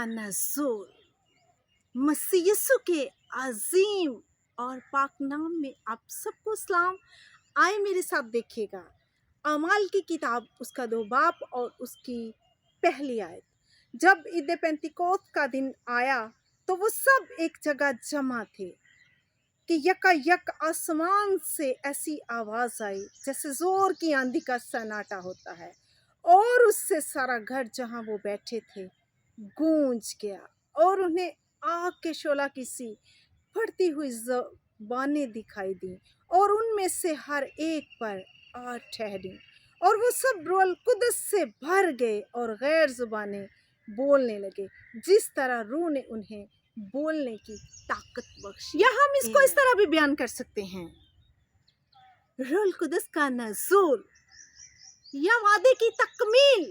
नज़ूल मसीह यीशु के अजीम और पाक नाम में आप सबको सलाम। आए मेरे साथ देखिएगा अमाल की किताब उसका 2 बाब और उसकी पहली आयत। जब ईद पेंतिकोस्त का दिन आया तो वो सब एक जगह जमा थे कि यकायक आसमान से ऐसी आवाज़ आई जैसे ज़ोर की आंधी का सन्नाटा होता है, और उससे सारा घर जहाँ वो बैठे थे गूंज गया, और उन्हें आग के शोला की सी फटती हुई ज़बानें दिखाई दी, और उनमें से हर एक पर आ ठहरी, और वो सब रूह कुदस से भर गए और गैर ज़ुबानें बोलने लगे जिस तरह रूह ने उन्हें बोलने की ताकत बख्शी। या हम इसको इस तरह भी बयान कर सकते हैं, रूह कुदस का नज़ूल या वादे की तकमील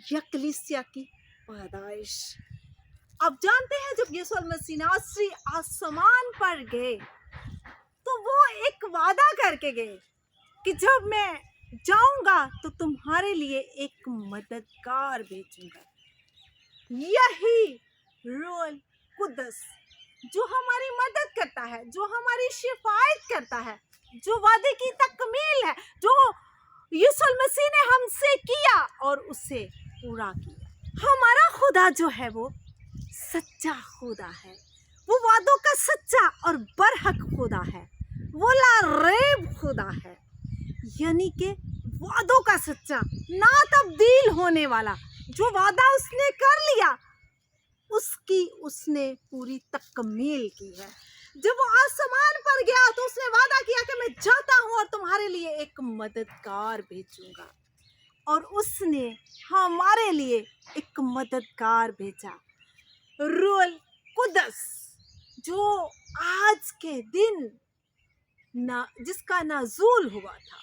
या कलीसिया की पैदाइश। अब जानते हैं जब यीशु मसीह नासरी आसमान पर गए तो वो एक वादा करके गए कि जब मैं जाऊंगा तो तुम्हारे लिए एक मददगार भेजूंगा। यही रूह कुदस जो हमारी मदद करता है, जो हमारी शिफायत करता है, जो वादे की तकमील है, जो यीशु मसीह ने हमसे किया और उसे पूरा किया। हमारा खुदा जो है वो सच्चा खुदा है, वो वादों का सच्चा और बरहक खुदा है, वो लारेब खुदा है, यानी कि वादों का सच्चा, ना तब्दील होने वाला। जो वादा उसने कर लिया उसकी उसने पूरी तकमील की है। जब वो आसमान पर गया तो उसने वादा किया कि मैं जाता हूँ और तुम्हारे लिए एक मददगार भेजूंगा, और उसने हमारे लिए एक मददगार भेजा, रूह कुदस, जो आज के दिन जिसका नाज़ूल हुआ था।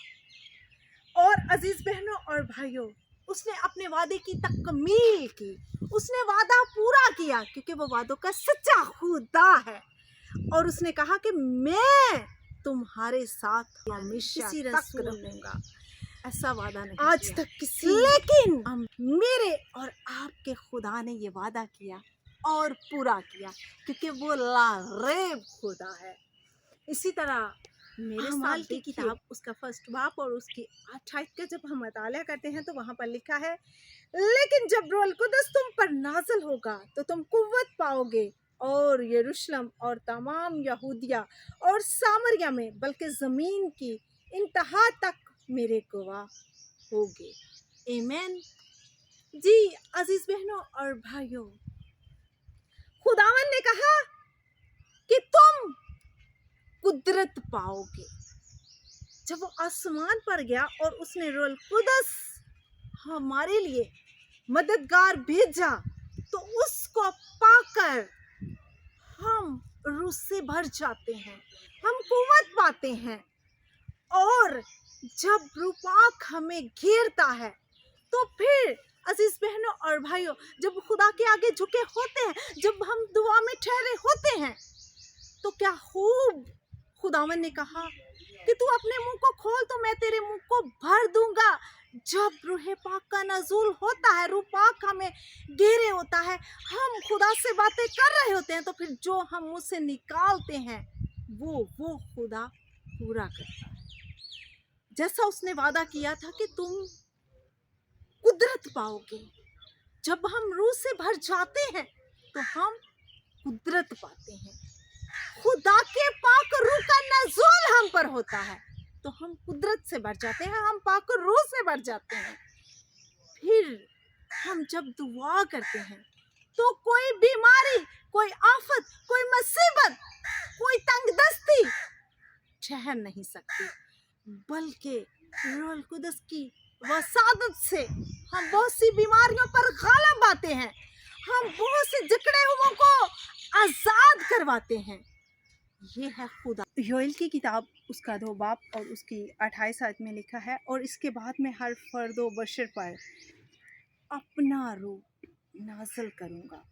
और अजीज बहनों और भाइयों, उसने अपने वादे की तकमील की, उसने वादा पूरा किया क्योंकि वो वादों का सच्चा खुदा है, और उसने कहा कि मैं तुम्हारे साथ हमेशा तक रहूंगा। ऐसा वादा नहीं आज तक किसी, लेकिन मेरे और आपके खुदा ने ये वादा किया और पूरा किया क्योंकि वो लारेब खुदा है। इसी तरह मेरे अमाल की किताब उसका 1 बाब और उसकी 28 का जब हम मताला करते हैं तो वहाँ पर लिखा है, लेकिन जब रूह कुदस तुम पर नाज़िल होगा तो तुम कुव्वत पाओगे, और यरूशलेम और तमाम यहूदिया और सामरिया में बल्कि ज़मीन की इंतहा तक मेरे गवाह होगे। आमीन। जी अजीज बहनों और भाइयों, खुदावन ने कहा कि तुम कुदरत पाओगे। जब वो आसमान पर गया और उसने रूह कुदस हमारे लिए मददगार भेजा तो उसको पाकर हम रूह से भर जाते हैं, हम कुव्वत पाते हैं, और जब रूह पाक हमें घेरता है तो फिर अजीज बहनों और भाइयों, जब खुदा के आगे झुके होते हैं, जब हम दुआ में ठहरे होते हैं तो क्या खूब खुदावन ने कहा कि तू अपने मुंह को खोल तो मैं तेरे मुंह को भर दूंगा। जब रूह पाक का नज़ूल होता है, रूह पाक हमें घेरे होता है, हम खुदा से बातें कर रहे होते हैं, तो फिर जो हम मुंह से निकालते हैं वो खुदा पूरा करता है। जैसा उसने वादा किया था कि तुम कुदरत पाओगे। जब हम रूह से भर जाते हैं तो हम कुदरत पाते हैं। खुदा के पाक रूह का नज़ूल हम पर होता है तो हम कुदरत से भर जाते हैं, हम पाक रूह से भर जाते हैं। फिर हम जब दुआ करते हैं तो कोई बीमारी, कोई आफत, कोई मुसीबत, कोई तंगदस्ती ठहर नहीं सकती, बल्कि रूह कुदस की वसादत से हम बहुत सी बीमारियों पर गालिब आते हैं, हम बहुत से जकड़े हुओं को आज़ाद करवाते हैं। ये है खुदा। योएल की किताब उसका 2 बाब और उसकी 28 आयत में लिखा है, और इसके बाद में हर फर्द व बशर पर अपना रूह नाज़िल करूँगा,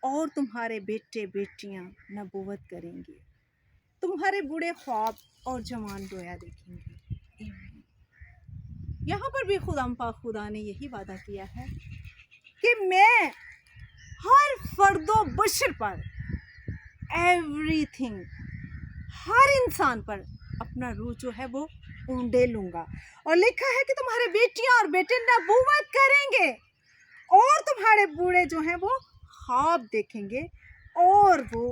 और तुम्हारे बेटे बेटियाँ नबूवत करेंगे, तुम्हारे बूढ़े ख्वाब और जवान रोया देखेंगे। यहाँ पर भी खुदा ने यही वादा किया है कि मैं हर फर्दो बशर पर, एवरीथिंग, हर इंसान पर अपना रूह जो है वो उंडेलूंगा। और लिखा है कि तुम्हारे बेटियां और बेटे नबूवत करेंगे और तुम्हारे बूढ़े जो हैं वो ख्वाब देखेंगे और वो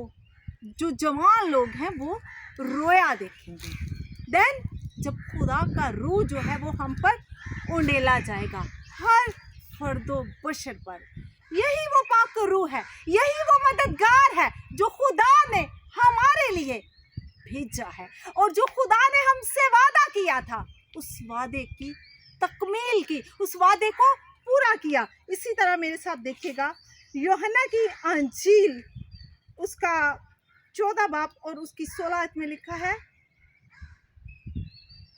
जो जवान लोग हैं वो रोया देखेंगे। देन जब खुदा का रूह जो है वो हम पर उंडेला जाएगा, हर फर्दो बशर पर। यही वो पाक रूह है, यही वो मददगार है जो खुदा ने हमारे लिए भेजा है और जो खुदा ने हमसे वादा किया था, उस वादे की तकमील की, उस वादे को पूरा किया। इसी तरह मेरे साथ देखिएगा, यूहन्ना की अंजील उसका 14 बाब और उसकी 16 आयत में लिखा है,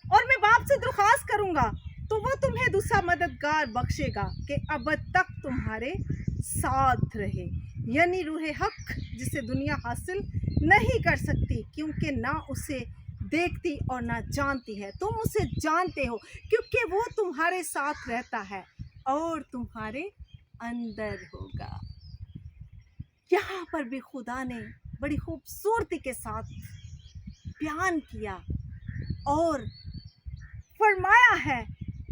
और मैं बाप से दरख्वास्त करूंगा तो वो तुम्हें दूसरा मददगार बख्शेगा कि अब तक तुम्हारे साथ रहे, यानी रूहे हक, जिसे दुनिया हासिल नहीं कर सकती क्योंकि ना उसे देखती और ना जानती है। तुम उसे जानते हो क्योंकि वो तुम्हारे साथ रहता है और तुम्हारे अंदर होगा। यहाँ पर भी खुदा ने बड़ी खूबसूरती के साथ बयान किया और फरमाया है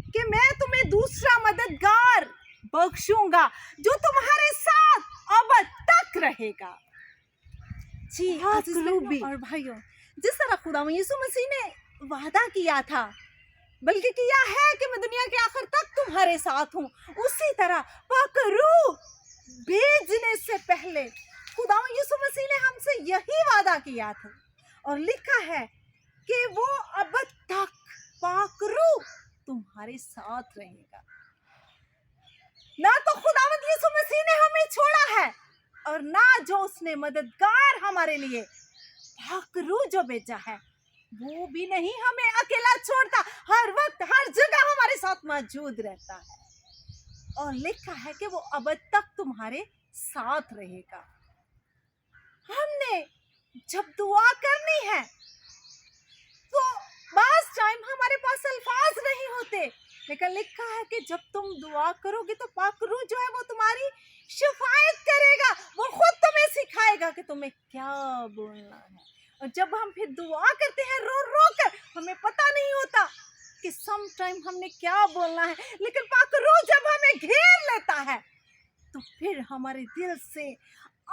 कि मैं तुम्हें दूसरा मददगार बख्शूंगा जो तुम्हारे साथ अब तक रहेगा। जी अजीज बहनों और भाइयों, जिस तरह खुदा यीशु मसीह ने वादा किया था, बल्कि किया है कि मैं दुनिया के आखिर तक तुम्हारे साथ हूँ, उसी तरह पाक रूह भेजने से पहले खुदा यीशु मसीह ने हमसे यही वादा किया था और लिखा है कि वो अब तक पाक रूह तुम्हारे साथ रहेगा। ना तो खुदावंद यीशु मसीह ने हमें छोड़ा है और ना जो उसने मददगार हमारे लिए पाक रूह जो भेजा है, वो भी नहीं हमें अकेला छोड़ता, हर वक्त हर जगह हमारे साथ मौजूद रहता है और लिखा है कि वो अब तक तुम्हारे साथ रहेगा। हमने जब दुआ करनी है तो बास टाइम हमारे पास अल्फाज नहीं होते, लेकिन लिखा है कि जब तुम दुआ करोगे तो पाक रूह जो है वो तुम्हारी शिफायत करेगा, वो खुद तुम्हें सिखाएगा कि तुम्हें क्या बोलना है। और जब हम फिर दुआ करते हैं रो रो कर, हमें पता नहीं होता कि सम टाइम हमने क्या बोलना है, लेकिन पाक रूह जब हमें घेर लेता है तो फिर हमारे दिल से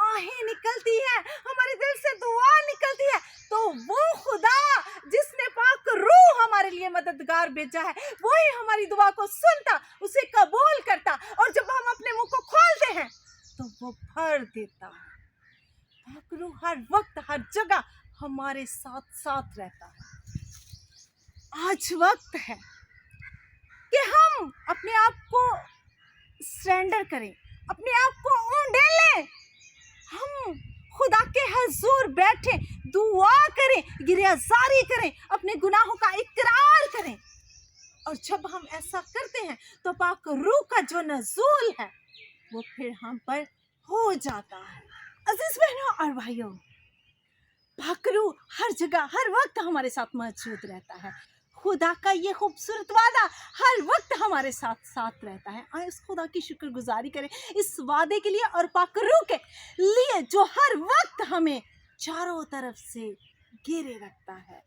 आहें निकलती है, हमारे दिल से दुआ निकलती है। तो वो खुदा जिसने पाक रूह हमारे लिए मददगार भेजा है, वही हमारी दुआ को सुनता, उसे कबूल करता और जब हम अपने मुंह को खोलते हैं तो वो भर देता है। पाक रूह हर वक्त हर जगह हमारे साथ साथ रहता है। आज वक्त है कि हम अपने आप को सरेंडर करें, अपने आप को उंडेलें, हम खुदा के हजूर बैठे दुआ करें, गिरयाजारी करें, अपने गुनाहों का इकरार करें। और जब हम ऐसा करते हैं तो पाक रूह का जो नज़ूल है वो फिर हम पर हो जाता है। अजीज बहनों और भाइयों, पाक रूह हर जगह हर वक्त हमारे साथ मौजूद रहता है। खुदा का ये खूबसूरत वादा हर वक्त हमारे साथ साथ रहता है। आए उस खुदा की शुक्रगुजारी करें इस वादे के लिए और पाक रूह के लिए जो हर वक्त हमें चारों तरफ से घेरे रखता है।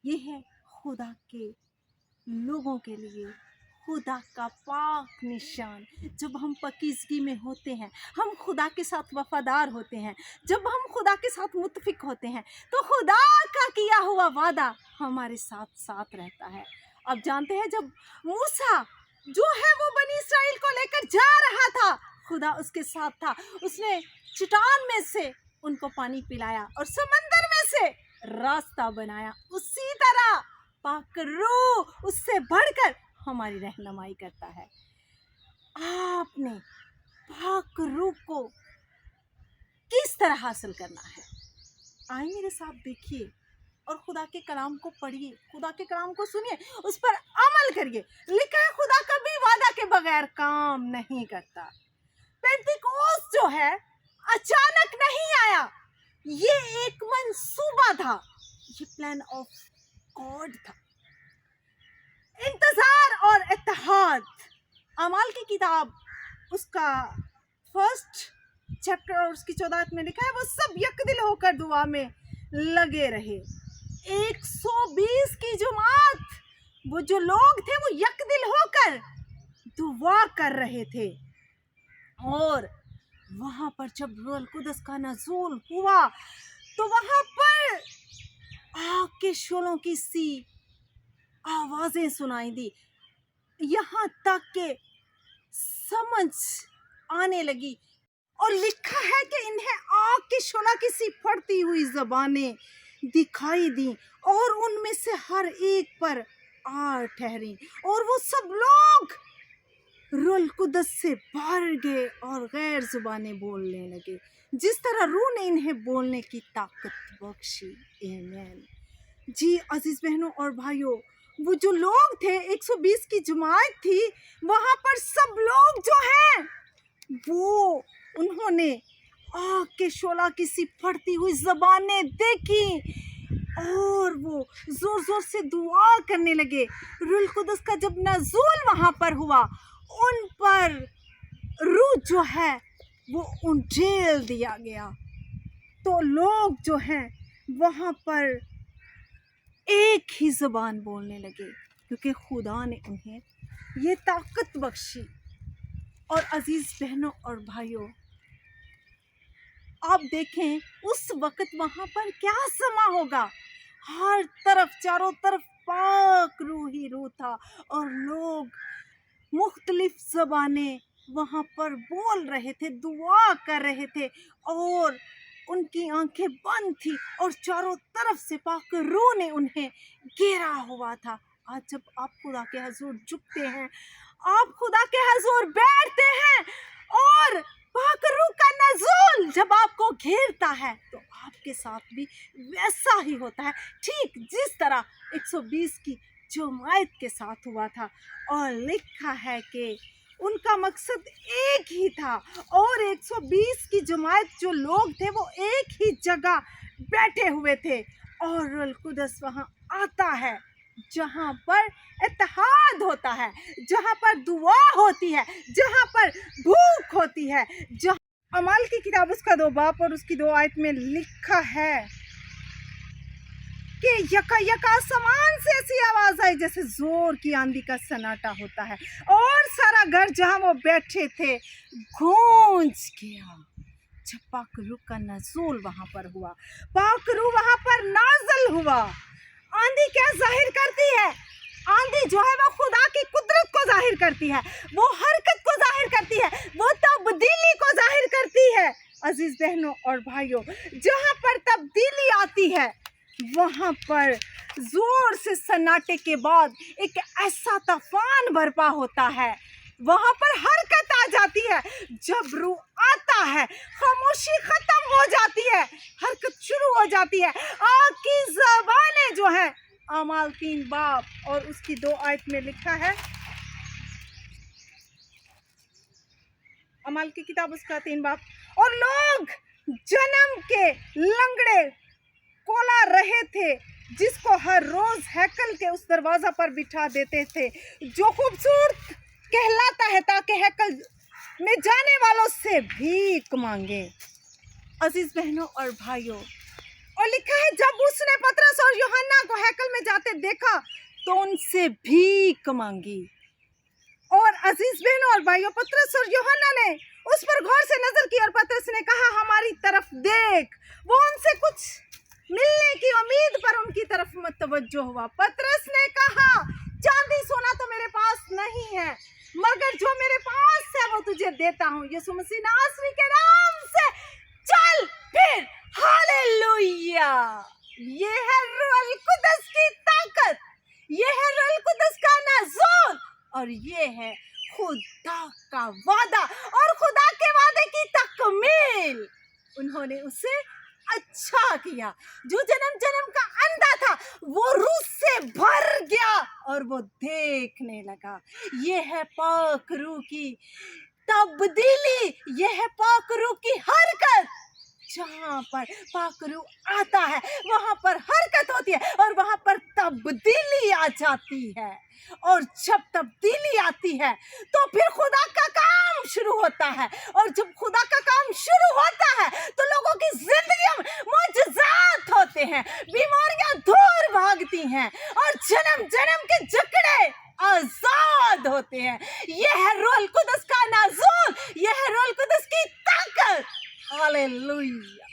ये है खुदा के लोगों के लिए खुदा का पाक निशान। जब हम पाकीज़गी में होते हैं, हम खुदा के साथ वफादार होते हैं, जब हम खुदा के साथ मुत्तफिक होते हैं तो खुदा का किया हुआ वादा हमारे साथ साथ रहता है। अब जानते हैं जब मूसा जो है वो बनी इस्राएल को लेकर जा रहा था, खुदा उसके साथ था, उसने चट्टान में से उनको पानी पिलाया और समंदर में से रास्ता बनाया। उसी तरह पाक रूह उससे बढ़कर हमारी रहनुमाई करता है। आपने पाक रूह को किस तरह हासिल करना है? आइए मेरे साथ देखिए और खुदा के कलाम को पढ़िए, खुदा के कलाम को सुनिए, उस पर अमल करिए। लिखा है खुदा कभी वादा के बगैर काम नहीं करता। पेंटिकोस्ट जो है अचानक नहीं आया, ये एक मंसूबा था, ये प्लान ऑफ गॉड था। इंतजार और इत्तेहाद, अमाल की किताब उसका 1 चैप्टर और उसकी 14 में लिखा है वो सब यकदिल होकर दुआ में लगे रहे। 120 की जमात, वो जो लोग थे वो यकदिल होकर दुआ कर रहे थे। और वहां पर जब रूहुल कुदस का नज़ूल हुआ तो वहां पर आग के शोलों की सी आवाजें सुनाई दी, यहाँ तक के समझ आने लगी। और लिखा है कि इन्हें आग के शोला की सी फटती हुई जबानें दिखाई दी और उनमें से हर एक पर आ ठहरी, और वो सब लोग रूहुल कुदस से भर गए और गैर जुबानें बोलने लगे, जिस तरह रूह ने इन्हें बोलने की ताकत बख्शी। आमीन। जी अजीज बहनों और भाइयों, वो जो लोग थे 120 की जमात थी, वहां पर सब लोग जो हैं वो उन्होंने आग के शोला की सी फटती हुई जबानें देखी और वो जोर जोर से दुआ करने लगे। रूहुल कुदस का जब नज़ूल वहां पर हुआ, उन पर रूह जो है वो उंडेल दिया गया, तो लोग जो हैं वहां पर एक ही ज़बान बोलने लगे, क्योंकि खुदा ने उन्हें ये ताकत बख्शी। और अजीज बहनों और भाइयों, आप देखें उस वक़्त वहां पर क्या समा होगा। हर तरफ चारों तरफ पाक रूह ही रूह था और लोग मुख्तलिफ ज़बानें वहां पर बोल रहे थे, दुआ कर रहे थे और उनकी आंखें बंद थी और चारों तरफ से पाक रूह ने उन्हें घेरा हुआ था। आज जब आप खुदा के हजूर झुकते हैं, आप खुदा के हजूर बैठते हैं और पाक रूह का नज़ूल जब आपको घेरता है तो आपके साथ भी वैसा ही होता है, ठीक जिस तरह 120 की जमात के साथ हुआ था। और लिखा है कि उनका मकसद एक ही था और 120 की जमात जो लोग थे वो एक ही जगह बैठे हुए थे। और रूहुल कुदस वहाँ आता है जहाँ पर इत्तेहाद होता है, जहाँ पर दुआ होती है, जहाँ पर भूख होती है। जहाँ अमाल की किताब उसका 2 बाब और उसकी 2 आयत में लिखा है कि यका यका आसमान से ऐसी आवाज आई जैसे जोर की आंधी का सन्नाटा होता है, और सारा घर जहाँ वो बैठे थे गूंज गया। जब पाक रूह का नज़ूल वहां पर हुआ, पाक रूह वहां पर नाज़िल हुआ। आंधी क्या जाहिर करती है? आंधी जो है वो खुदा की कुदरत को जाहिर करती है, वो हरकत को जाहिर करती है, वो तब्दीली को जाहिर करती है। अजीज बहनों और भाइयों, जहाँ पर तब्दीली आती है वहाँ पर जोर से सन्नाटे के बाद एक ऐसा तूफान बर्पा होता है, वहाँ पर हरकत आ जाती है। जब रूह आता है खामोशी खत्म हो जाती है, हरकत शुरू हो जाती है। आग की ज़बानें जो है, अमाल 3 बाब और उसकी 2 आयत में लिखा है, अमाल की किताब उसका 3 बाब, और लोग जन्म के लंगड़े कोला रहे थे जिसको हर रोज हैकल के उस दरवाजा पर बिठा देते थे जो खूबसूरत कहलाता है, ताकि हैकल में जाने वालों से भीख मांगे। अजीज बहनों और भाइयों, और लिखा है जब उसने पतरस और यूहन्ना को हैकल में जाते देखा तो उनसे भीख मांगी। और अजीज बहनों और भाइयों, पतरस और यूहन्ना ने उस पर गौर से नजर की और पतरस ने कहा हमारी तरफ देख। वो उनसे कुछ मिलने की उम्मीद पर उनकी तरफ मतवज्जो हुआ। पतरस ने कहा चांदी सोना तो मेरे पास नहीं है, मगर जो मेरे पास है वो तुझे देता हूँ। यीशु मसीह नासरी के नाम से चल फिर। हालेलुया! ये है रूहुल कुदस की ताकत, ये है रूहुल कुदस का नज़ूल, और ये है खुदा का वादा और खुदा के वादे की तकमील। उन्होंने उसे अच्छा किया। जो जन्म जन्म का अंधा था वो रूह से भर गया और वो देखने लगा। ये है पाक रूह की तब्दीली, ये है पाक रूह की हरकत। जहाँ पर पाक रूह आता है वहाँ पर हरकत होती है और वहाँ पर तब्दीली आ जाती है। और जब तब्दीली आती है तो फिर खुदा का काम शुरू होता है, और जब खुदा का काम शुरू होता है तो लोगों की जिंदगी में मुआजिज़ात होते हैं, बीमारियां दूर भागती हैं और जन्म जन्म के जकड़े आजाद होते हैं। यह है रूहुल कुदस का नाज़ूल, यह है रूहुल कुदस की ताकत। हालेलुया।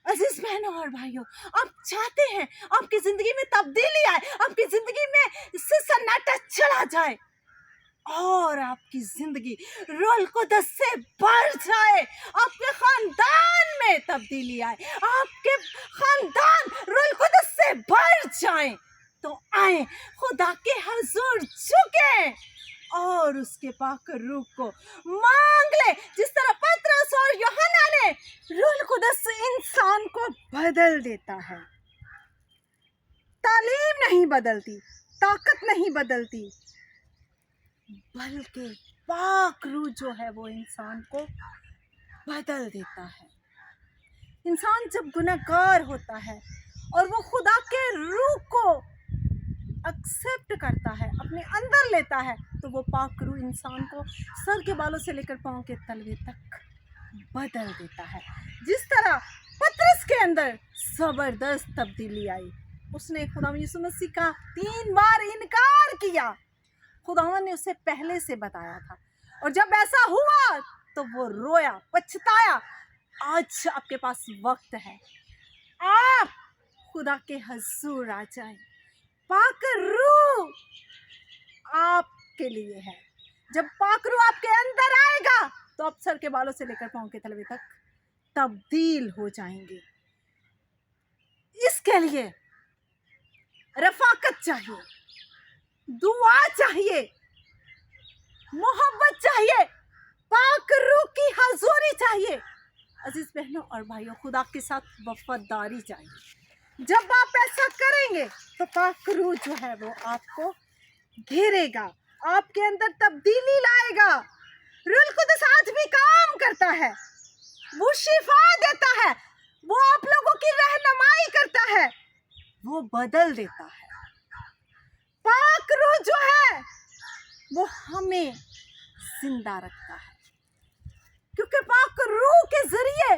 अजीज बहनों और भाइयों, आप चाहते हैं आपकी जिंदगी में तब्दीली आए, आपकी जिंदगी में सन्नाटा चला जाए और आपकी जिंदगी रूहुल कुदस से भर जाए, आपके खानदान में तब्दीली आए, आपके खानदान रूहुल कुदस से भर जाए, तो आए खुदा के हुजूर झुके और उसके पाक रूह को मांग ले। जिस तरह पतरस और यूहन्ना ने, रूहुल कुदस इंसान को बदल देता है। तालीम नहीं बदलती, ताकत नहीं बदलती, बल्कि पाक रूह जो है वो इंसान को बदल देता है। इंसान जब गुनहगार होता है और वो खुदा के रूह को एक्सेप्ट करता है, अपने अंदर लेता है, तो वो पाक रूह इंसान को सर के बालों से लेकर पांव के तलवे तक बदल देता है। जिस तरह पतरस के अंदर जबरदस्त तब्दीली आई, उसने खुदा यीशु मसीह का 3 बार इनकार किया। खुदावन ने उसे पहले से बताया था, और जब ऐसा हुआ तो वो रोया, पछताया। आज आपके पास वक्त है, आप खुदा के हुजूर आ जाएं। पाक रूह आपके लिए है। जब पाक रूह आपके अंदर आएगा तो आप सर के बालों से लेकर पांव के तलवे तक तब्दील हो जाएंगे। इसके लिए रफाकत चाहिए, दुआ चाहिए, मोहब्बत चाहिए, पाक रूह की हजूरी चाहिए। अजीज बहनों और भाइयों, खुदा के साथ वफादारी चाहिए। जब आप ऐसा करेंगे तो पाक रूह जो है वो आपको घेरेगा, आपके अंदर तब्दीली लाएगा। रूहुल कुदस आज भी काम करता है, वो शिफा देता है, वो आप लोगों की रहनुमाई करता है, वो बदल देता है। पाक रूह जो है वो हमें जिंदा रखता है, क्योंकि पाक रूह के जरिए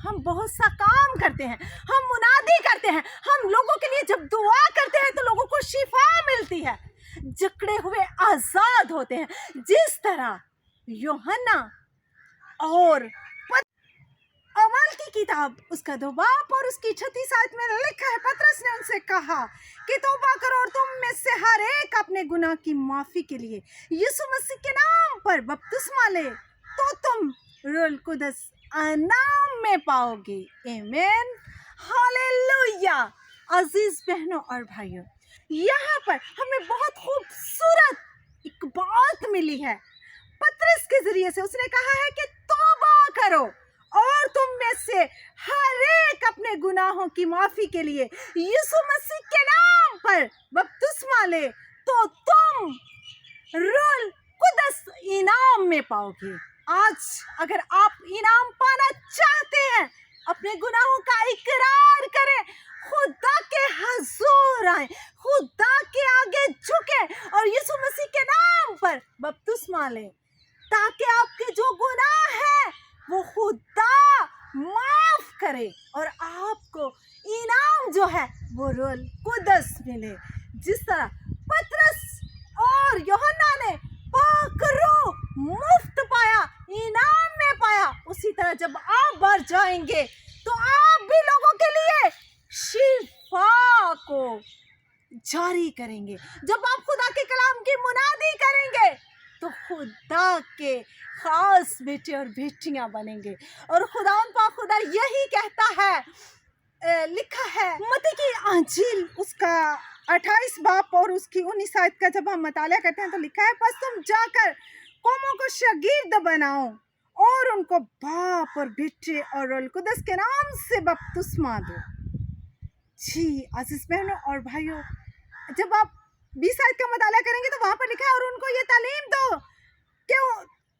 हम बहुत सा काम करते हैं, हम मुनादी करते हैं, हम लोगों के लिए जब दुआ करते हैं तो लोगों को शिफा मिलती है, जकड़े हुए आजाद होते हैं। जिस तरह यूहन्ना और अमल की किताब उसका 2 बाब और उसकी 36 आयत में लिखा है, पतरस ने उनसे कहा कि तौबा करो और तुम में से हर एक अपने गुनाह की माफी के लिए यीशु मसीह के नाम पर बपतिस्मा ले, तो तुम रूहुल कुदस नाम में पाओगे। आमीन, हालेलुया। अजीज बहनों और भाइयों, यहाँ पर हमें बहुत खूबसूरत एक बात मिली है पतरस के जरिए से। उसने कहा है कि तौबा करो और तुम में से हर एक अपने गुनाहों की माफी के लिए यीशु मसीह के नाम पर बपतिस्मा ले, तो तुम रूहुल कुदस इनाम में पाओगे। आज अगर आप इनाम पाना चाहते हैं, अपने गुनाहों का इकरार करें, खुदा के हुजूर आए, खुदा के आगे झुके और यीशु मसीह के नाम पर बपतिस्मा लें, ताकि आपके जो गुनाह है वो खुदा माफ करे और आपको इनाम जो है वो रूहुल कुदस मिले। जिस तरह पतरस और यूहन्ना ने पाक रूह मुफ्त पाया, इनाम में पाया, उसी तरह जब आप बढ़ जाएंगे तो आप भी लोगों के लिए शिफा को जारी करेंगे। जब आप खुदा के कलाम की मुनादी करेंगे तो खुदा के खास बेटे और बेटियां बनेंगे। और खुदा यही कहता है, लिखा है मत्ती की अंजील उसका 28 बाब और उसकी 19 आयत का जब हम मताला करते हैं तो लिखा है, बस तुम जाकर कौमों को शागिर्द बनाओ और उनको बाप और बेटे और रूहुल कुदस के नाम से बपतिस्मा दो। जी अजीज बहनों और भाइयों, जब आप 20 आयत का मताला करेंगे तो वहां पर लिखा है, और उनको ये तालीम दो कि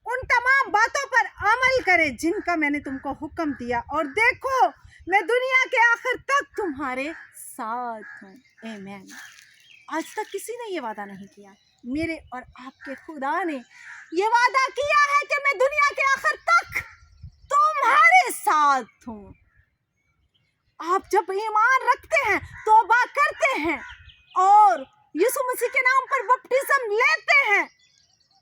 उन तमाम बातों पर अमल करे जिनका मैंने तुमको हुक्म दिया, और देखो मैं दुनिया के आखिर तक तुम्हारे साथ हूँ। आमीन। आज तक किसी ने ये वादा नहीं किया, मेरे और आपके खुदा ने ये वादा किया है कि मैं दुनिया के आखिर तक तुम्हारे साथ हूँ। आप जब ईमान रखते हैं, तौबा करते हैं और यीशु मसीह के नाम पर बपटिस्म लेते हैं,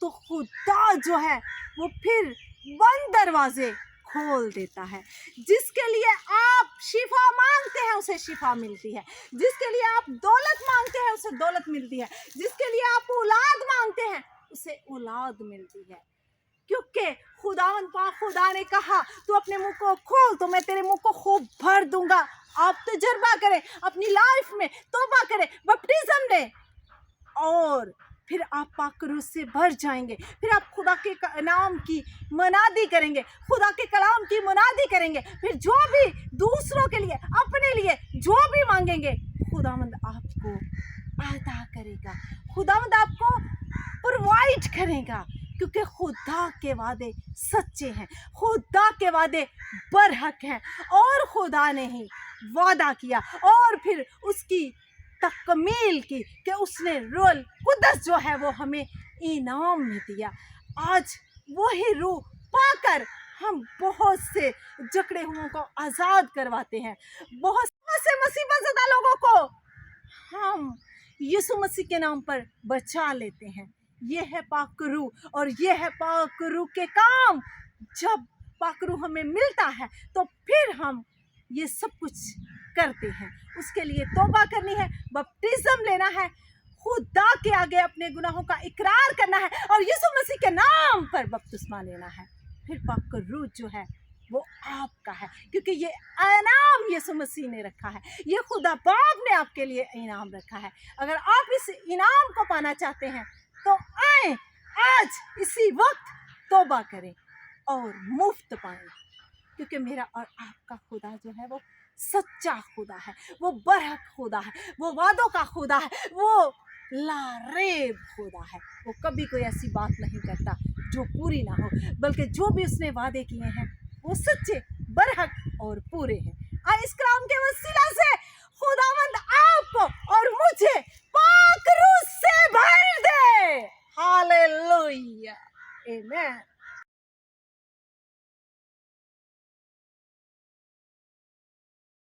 तो खुदा जो है वो फिर बंद दरवाजे खोल देता है। जिसके लिए आप शिफा मांगते हैं उसे शिफा मिलती है, जिसके लिए आप दौलत मांगते हैं उसे दौलत मिलती है, जिसके लिए आप औलाद मांगते हैं उसे औलाद मिलती है। क्योंकि खुदा ने कहा तू अपने मुंह को खोल तो मैं तेरे मुंह को खूब भर दूंगा। आप तजुर्बा करें, अपनी लाइफ में तौबा करें, बपटिस्म लें, और फिर आप पाक रूह से भर जाएंगे। फिर आप खुदा के नाम की मुनादी करेंगे, खुदा के कलाम की मुनादी करेंगे। फिर जो भी दूसरों के लिए, अपने लिए जो भी मांगेंगे, खुदावंद आपको अता करेगा, खुदावंद आपको प्रोवाइड करेगा। क्योंकि खुदा के वादे सच्चे हैं, खुदा के वादे बरहक हैं, और खुदा ने ही वादा किया और फिर उसकी तकमील की कि उसने रूह कुद्दस जो है वो हमें इनाम में दिया। आज वही रूह पाकर हम बहुत से जकड़े हुओं को आज़ाद करवाते हैं, बहुत से मुसीबत ज़दा लोगों को हम यीशु मसीह के नाम पर बचा लेते हैं। ये है पाक रूह, और ये है पाक रूह के काम। जब पाक रूह हमें मिलता है तो फिर हम ये सब कुछ करते हैं। उसके लिए तौबा करनी है, बपटिस्म लेना है, खुदा के आगे अपने गुनाहों का इकरार करना है और यीशु मसीह के नाम पर बपतिस्मा लेना है। फिर पाक रूह जो है वो आपका है, क्योंकि ये इनाम यीशु मसीह ने रखा है, ये खुदा बाप ने आपके लिए इनाम रखा है। अगर आप इस इनाम को पाना चाहते हैं तो आए आज इसी वक्त तौबा करें और मुफ्त पाएं, क्योंकि मेरा और आपका खुदा जो है वो सच्चा खुदा है, वो बरहक खुदा है, वो वादों का खुदा है, वो लारेब खुदा है। वो कभी कोई ऐसी बात नहीं करता जो पूरी ना हो, बल्कि जो भी उसने वादे किए हैं वो सच्चे, बरहक और पूरे हैं। इस कलाम के वसीला से खुदावंद आपको